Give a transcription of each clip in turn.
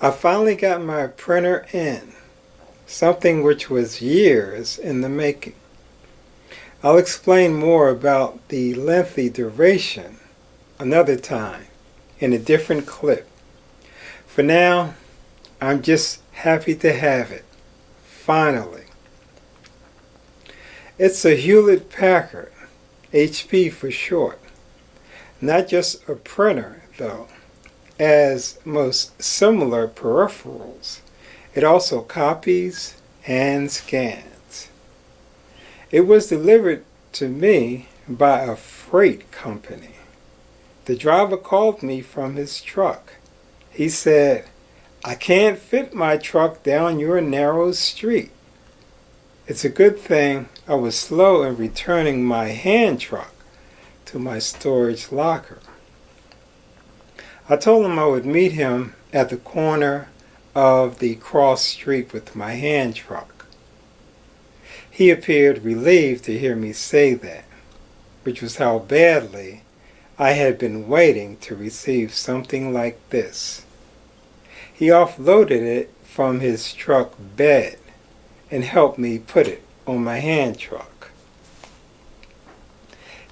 I finally got my printer in, something which was years in the making. I'll explain more about the lengthy duration another time in a different clip. For now, I'm just happy to have it, finally. It's a Hewlett-Packard, HP for short. Not just a printer, though. As most similar peripherals, it also copies and scans. It was delivered to me by a freight company. The driver called me from his truck. He said, "I can't fit my truck down your narrow street." It's a good thing I was slow in returning my hand truck to my storage locker. I told him I would meet him at the corner of the cross street with my hand truck. He appeared relieved to hear me say that, which was how badly I had been waiting to receive something like this. He offloaded it from his truck bed and helped me put it on my hand truck.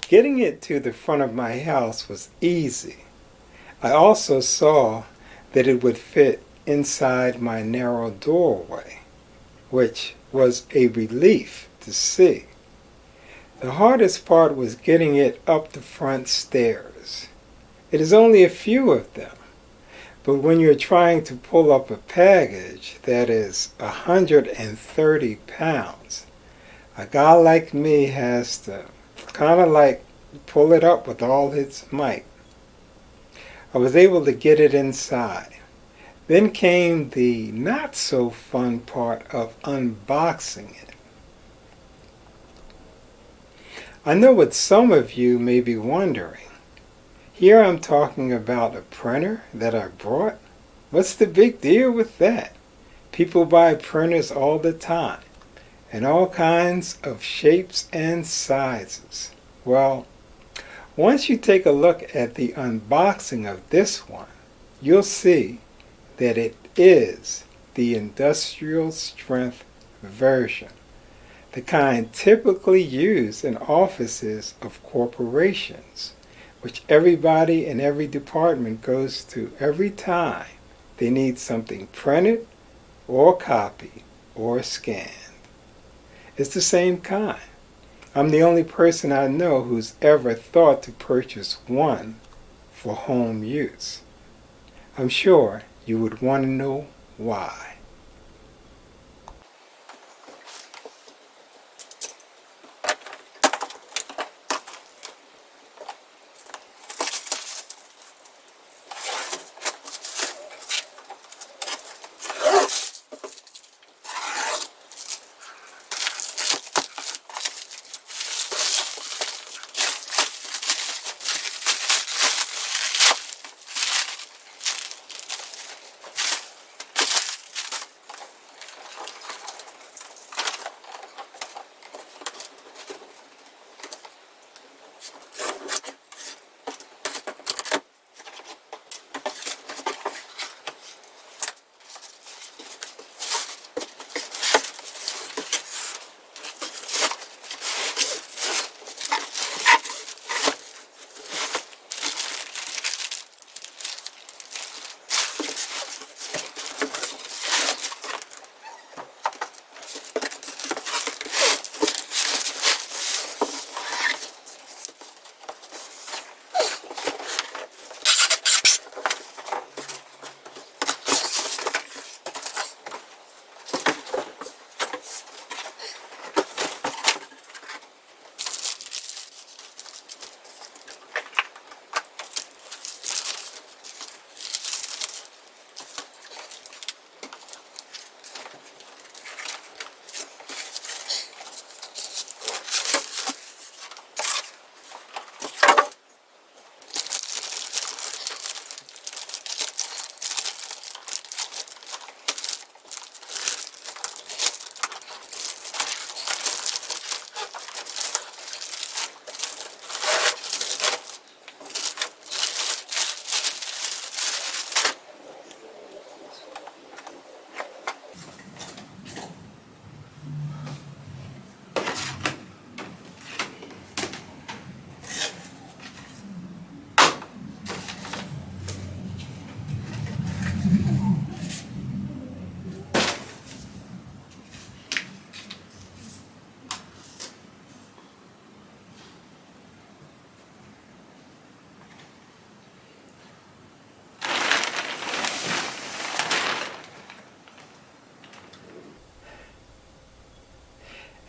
Getting it to the front of my house was easy. I also saw that it would fit inside my narrow doorway, which was a relief to see. The hardest part was getting it up the front stairs. It is only a few of them, but when you're trying to pull up a package that is 130 pounds, a guy like me has to kind of like pull it up with all its might. I was able to get it inside. Then came the not so fun part of unboxing it. I know what some of you may be wondering. Here I'm talking about a printer that I brought. What's the big deal with that? People buy printers all the time, in all kinds of shapes and sizes. Well, once you take a look at the unboxing of this one, you'll see that it is the industrial strength version, the kind typically used in offices of corporations, which everybody in every department goes to every time they need something printed or copied or scanned. It's the same kind. I'm the only person I know who's ever thought to purchase one for home use. I'm sure you would want to know why.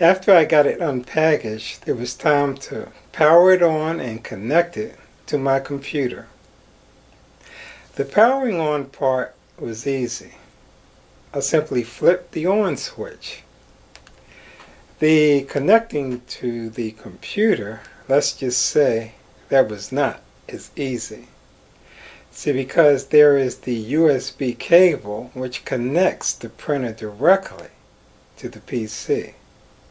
After I got it unpackaged, it was time to power it on and connect it to my computer. The powering on part was easy. I simply flipped the on switch. The connecting to the computer, let's just say, that was not as easy. See, because there is the USB cable which connects the printer directly to the PC.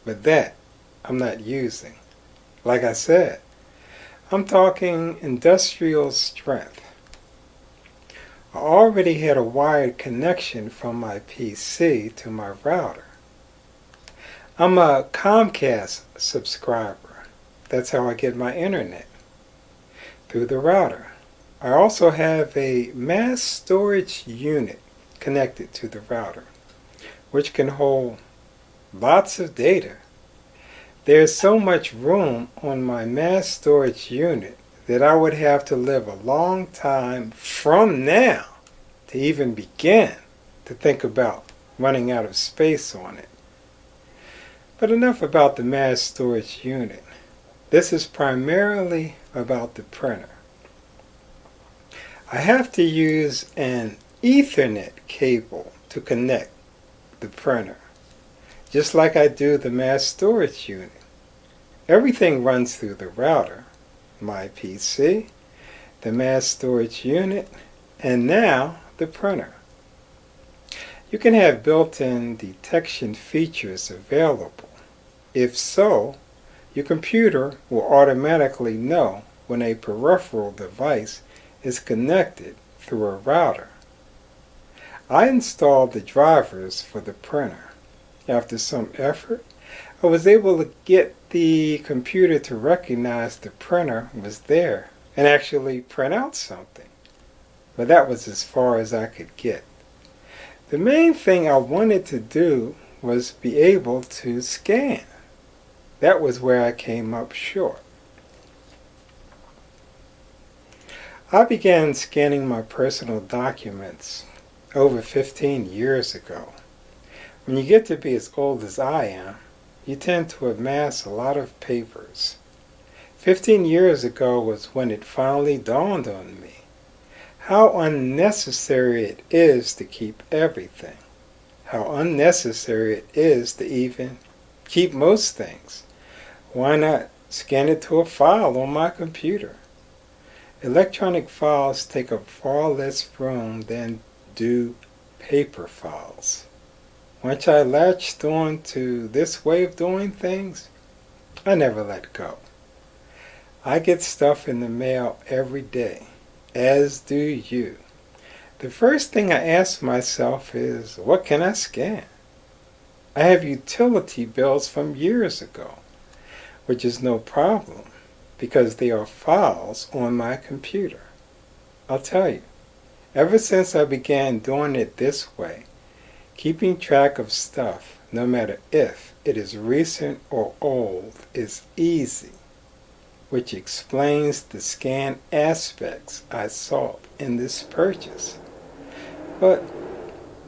But that I'm not using. Like I said, I'm talking industrial strength. I already had a wired connection from my PC to my router. I'm a Comcast subscriber. That's how I get my internet, through the router. I also have a mass storage unit connected to the router, which can hold lots of data. There's so much room on my mass storage unit that I would have to live a long time from now to even begin to think about running out of space on it. But enough about the mass storage unit. This is primarily about the printer. I have to use an Ethernet cable to connect the printer, just like I do the mass storage unit. Everything runs through the router, my PC, the mass storage unit, and now the printer. You can have built-in detection features available. If so, your computer will automatically know when a peripheral device is connected through a router. I installed the drivers for the printer. After some effort, I was able to get the computer to recognize the printer was there and actually print out something. But that was as far as I could get. The main thing I wanted to do was be able to scan. That was where I came up short. I began scanning my personal documents over 15 years ago. When you get to be as old as I am, you tend to amass a lot of papers. 15 years ago was when it finally dawned on me how unnecessary it is to keep everything. How unnecessary it is to even keep most things. Why not scan it to a file on my computer? Electronic files take up far less room than do paper files. Once I latched on to this way of doing things, I never let go. I get stuff in the mail every day, as do you. The first thing I ask myself is, what can I scan? I have utility bills from years ago, which is no problem because they are files on my computer. I'll tell you, ever since I began doing it this way, keeping track of stuff, no matter if it is recent or old, is easy, which explains the scan aspects I sought in this purchase. But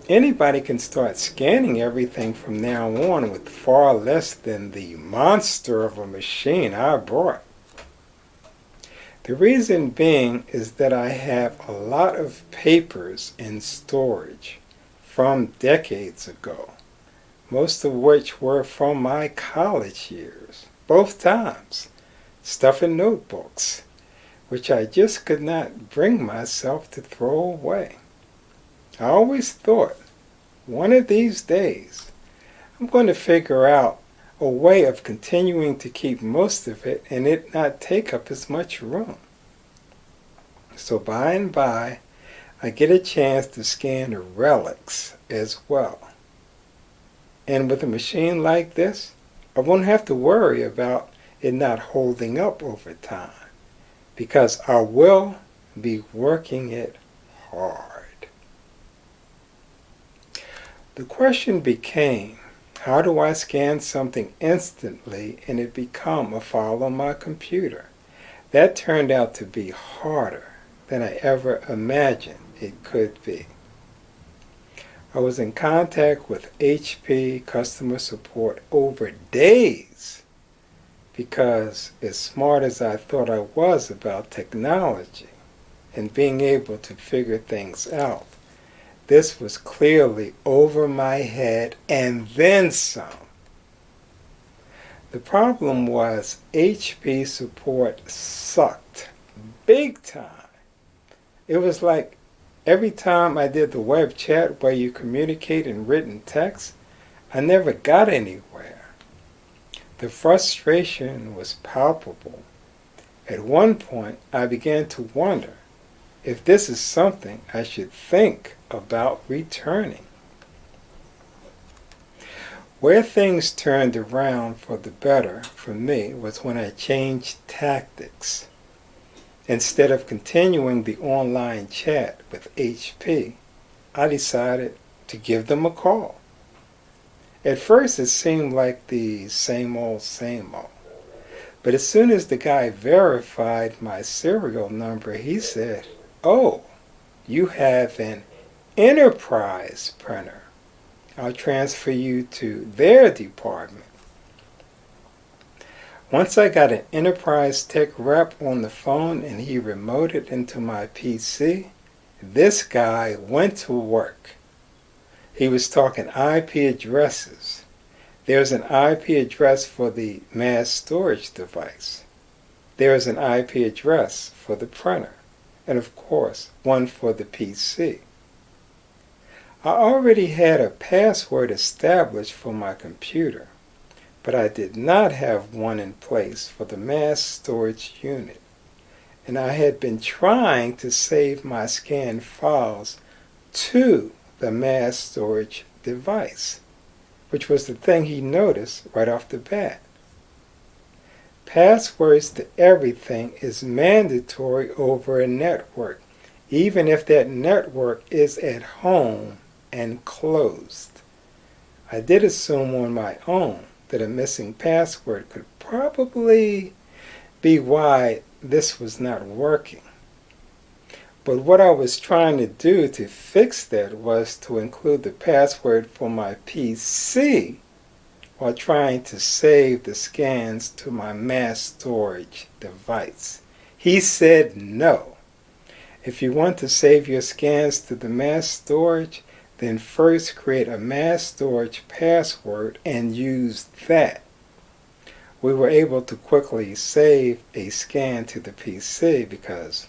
anybody can start scanning everything from now on with far less than the monster of a machine I bought. The reason being is that I have a lot of papers in storage from decades ago, most of which were from my college years, both times. Stuff in notebooks, which I just could not bring myself to throw away. I always thought, one of these days, I'm going to figure out a way of continuing to keep most of it and it not take up as much room. So by and by, I get a chance to scan the relics as well. And with a machine like this, I won't have to worry about it not holding up over time, because I will be working it hard. The question became, how do I scan something instantly and it become a file on my computer? That turned out to be harder than I ever imagined it could be. I was in contact with HP customer support over days because, as smart as I thought I was about technology and being able to figure things out, this was clearly over my head and then some. The problem was HP support sucked big time. It was like every time I did the web chat where you communicate in written text, I never got anywhere. The frustration was palpable. At one point, I began to wonder if this is something I should think about returning. Where things turned around for the better for me was when I changed tactics. Instead of continuing the online chat with HP, I decided to give them a call. At first it seemed like the same old, but as soon as the guy verified my serial number, he said, "Oh, you have an enterprise printer. I'll transfer you to their department." Once I got an enterprise tech rep on the phone and he remoted into my PC, this guy went to work. He was talking IP addresses. There's an IP address for the mass storage device. There's an IP address for the printer. And of course, one for the PC. I already had a password established for my computer, but I did not have one in place for the mass storage unit. And I had been trying to save my scanned files to the mass storage device, which was the thing he noticed right off the bat. Passwords to everything is mandatory over a network, even if that network is at home and closed. I did assume on my own that a missing password could probably be why this was not working. But what I was trying to do to fix that was to include the password for my PC while trying to save the scans to my mass storage device. He said no. If you want to save your scans to the mass storage, then first create a mass storage password and use that. We were able to quickly save a scan to the PC because,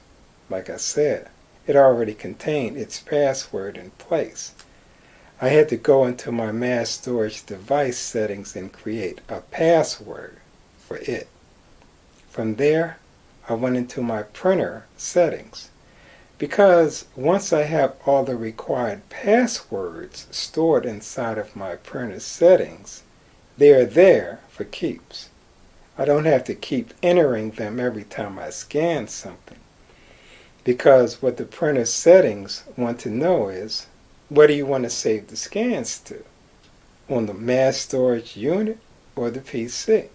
like I said, it already contained its password in place. I had to go into my mass storage device settings and create a password for it. From there, I went into my printer settings, because once I have all the required passwords stored inside of my printer settings, they are there for keeps. I don't have to keep entering them every time I scan something, because what the printer settings want to know is, what do you want to save the scans to? On the mass storage unit or the PC?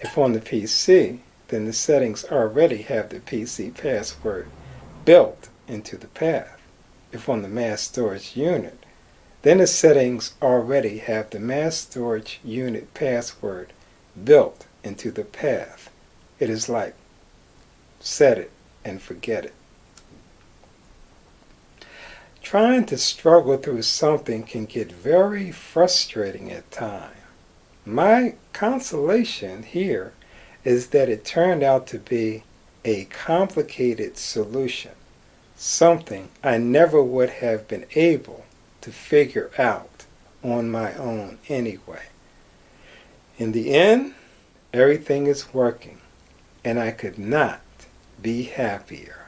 If on the PC, then the settings already have the PC password built into the path. If on the mass storage unit, then the settings already have the mass storage unit password built into the path. It is like set it and forget it. Trying to struggle through something can get very frustrating at times. My consolation here is that it turned out to be a complicated solution, something I never would have been able to figure out on my own anyway. In the end, everything is working, and I could not be happier.